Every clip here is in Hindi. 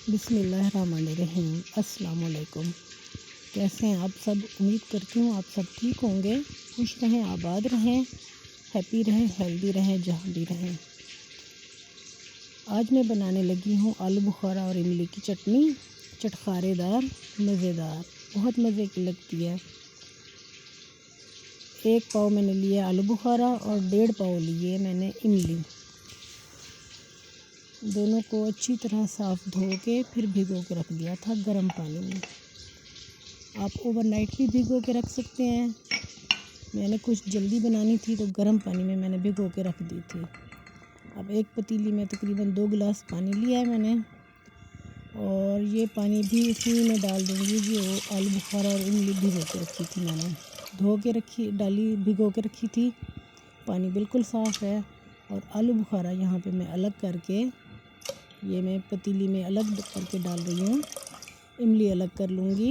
बिस्मिल्लाहिर्रहमानिर्रहीम। अस्सलाम वालेकुम। कैसे हैं आप सब? उम्मीद करती हूँ आप सब ठीक होंगे, खुश रहें, आबाद रहें, हैप्पी रहें, हेल्दी रहें, जहाँ भी रहें। आज मैं बनाने लगी हूँ आलू बुखारा और इमली की चटनी, चटखारेदार, मज़ेदार, बहुत मज़े की लगती है। 1 पाव मैंने लिया आलू बुखारा और 1.5 पाव लिए मैंने इमली। दोनों को अच्छी तरह साफ़ धो के फिर भिगो के रख दिया था गर्म पानी में। आप ओवरनाइट भी भिगो के रख सकते हैं। मैंने कुछ जल्दी बनानी थी तो गर्म पानी में मैंने भिगो के रख दी थी। अब एक पतीली में तकरीबन 2 गिलास पानी लिया है मैंने, और ये पानी भी इसी में डाल दूँगी जो आलू बुखारा और इमली भिगो के रखी थी। मैंने धो के भिगो के रखी थी। पानी बिल्कुल साफ़ है। और आलू बुखारा यहाँ पे मैं अलग करके, ये मैं पतीली में अलग करके डाल रही हूँ। इमली अलग कर लूँगी।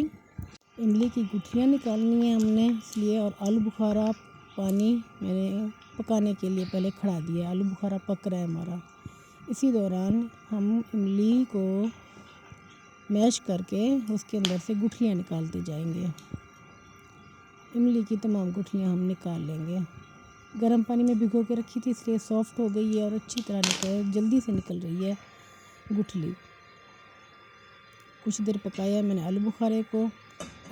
इमली की गुठलियाँ निकालनी है हमने इसलिए। और आलू बुखारा पानी मैंने पकाने के लिए पहले खड़ा दिया। आलू बुखारा पक रहा है हमारा। इसी दौरान हम इमली को मैश करके उसके अंदर से गुठलियाँ निकालते जाएंगे। इमली की तमाम गुठलियाँ हम निकाल लेंगे। गर्म पानी में भिगो के रखी थी इसलिए सॉफ़्ट हो गई है और अच्छी तरह जल्दी से निकल रही है गुठली। कुछ देर पकाया मैंने आलू बुखारे को।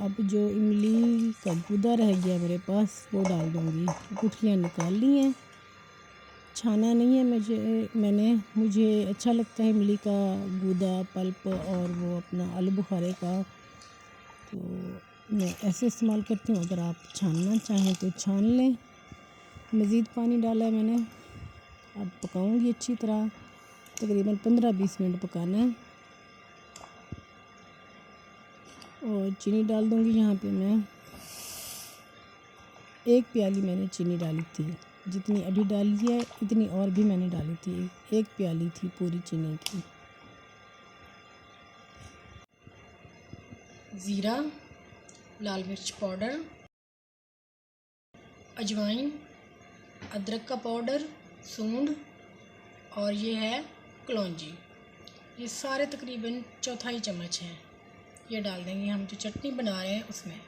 अब जो इमली का गूदा रह गया मेरे पास वो डाल दूँगी। गुठलियाँ निकाल ली हैं, छाना नहीं है मुझे अच्छा लगता है इमली का गूदा, पल्प और वो अपना आलू बुखारे का, तो मैं ऐसे इस्तेमाल करती हूँ। अगर आप छानना चाहें तो छान लें। मज़ीद पानी डाला है मैंने। अब पकाऊंगी अच्छी तरह, तकरीबन 15-20 मिनट पकाना है। और चीनी डाल दूंगी। यहाँ पे मैं 1 प्याली मैंने चीनी डाली थी। जितनी अभी डाली है इतनी और भी मैंने डाली थी। 1 प्याली थी पूरी चीनी की। ज़ीरा, लाल मिर्च पाउडर, अजवाइन, अदरक का पाउडर, सूंड, और ये है कलौंजी। ये सारे तकरीबन 1/4 चम्मच हैं। ये डाल देंगे हम जो चटनी बना रहे हैं उसमें।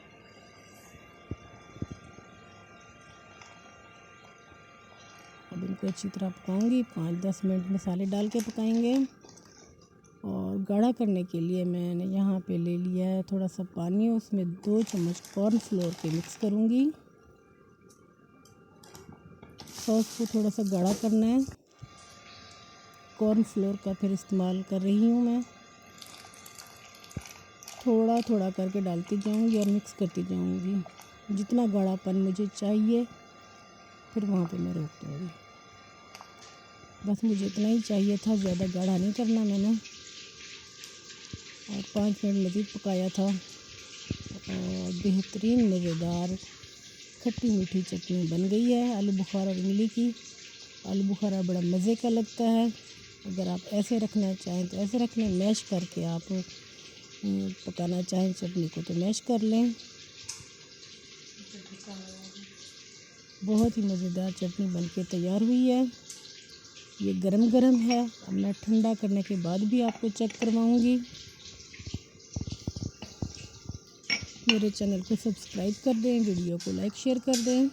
अब इनको अच्छी तरह पकाऊंगी। 5-10 मिनट मसाले डाल के पकाएंगे। और गाढ़ा करने के लिए मैंने यहाँ पे ले लिया है थोड़ा सा पानी, उसमें 2 चम्मच कॉर्नफ्लोर के मिक्स करूँगी। सॉस को थोड़ा सा गाढ़ा करना है। कॉर्नफ्लोर का फिर इस्तेमाल कर रही हूँ मैं। थोड़ा थोड़ा करके डालती जाऊँगी और मिक्स करती जाऊँगी। जितना गाढ़ापन मुझे चाहिए फिर वहाँ पे मैं रोक दूँगी। बस मुझे इतना ही चाहिए था, ज़्यादा गाढ़ा नहीं करना मैंने। और 5 मिनट मज़ीद पकाया था। और बेहतरीन मज़ेदार खट्टी मीठी चटनी बन गई है आलू बुखारा और इमली की। आलू बुखारा बड़ा मज़े का लगता है। अगर आप ऐसे रखना चाहें तो ऐसे रख लें, मैश करके आप पकाना चाहें चटनी को तो मैश कर लें। बहुत ही मज़ेदार चटनी बनके तैयार हुई है। ये गरम गरम है। अब मैं ठंडा करने के बाद भी आपको चेक करवाऊँगी। मेरे चैनल को सब्सक्राइब कर दें, वीडियो को लाइक शेयर कर दें।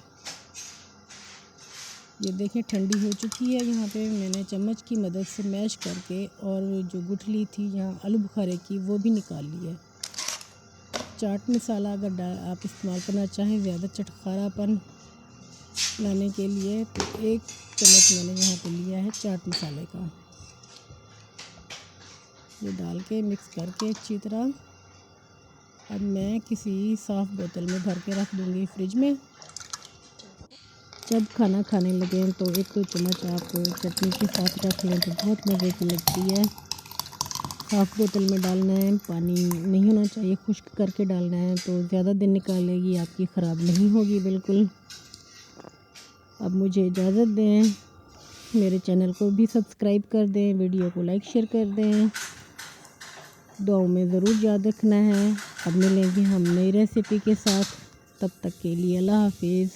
ये देखें ठंडी हो चुकी है। यहाँ पे मैंने चम्मच की मदद से मैश करके और जो गुठली थी यहाँ आलू बुखारे की वो भी निकाल ली है। चाट मसाला अगर आप इस्तेमाल करना चाहें ज़्यादा चटखारापन लाने के लिए तो 1 चम्मच मैंने यहाँ पे लिया है चाट मसाले का। ये डाल के मिक्स करके अच्छी तरह अब मैं किसी साफ़ बोतल में भर के रख दूँगी फ्रिज में। जब खाना खाने लगें तो 1-2 चम्मच आप चटनी के साथ रख लें तो बहुत मज़े की लगती है। साफ़ बोतल में डालना है, पानी नहीं होना चाहिए, खुश्क करके डालना है तो ज़्यादा दिन निकालेगी, आपकी ख़राब नहीं होगी बिल्कुल। अब मुझे इजाज़त दें। मेरे चैनल को भी सब्सक्राइब कर दें, वीडियो को लाइक शेयर कर दें। दुआओं में ज़रूर याद रखना है। अब मिलेंगे हम नई रेसिपी के साथ। तब तक के लिए अल्लाह हाफ़िज़।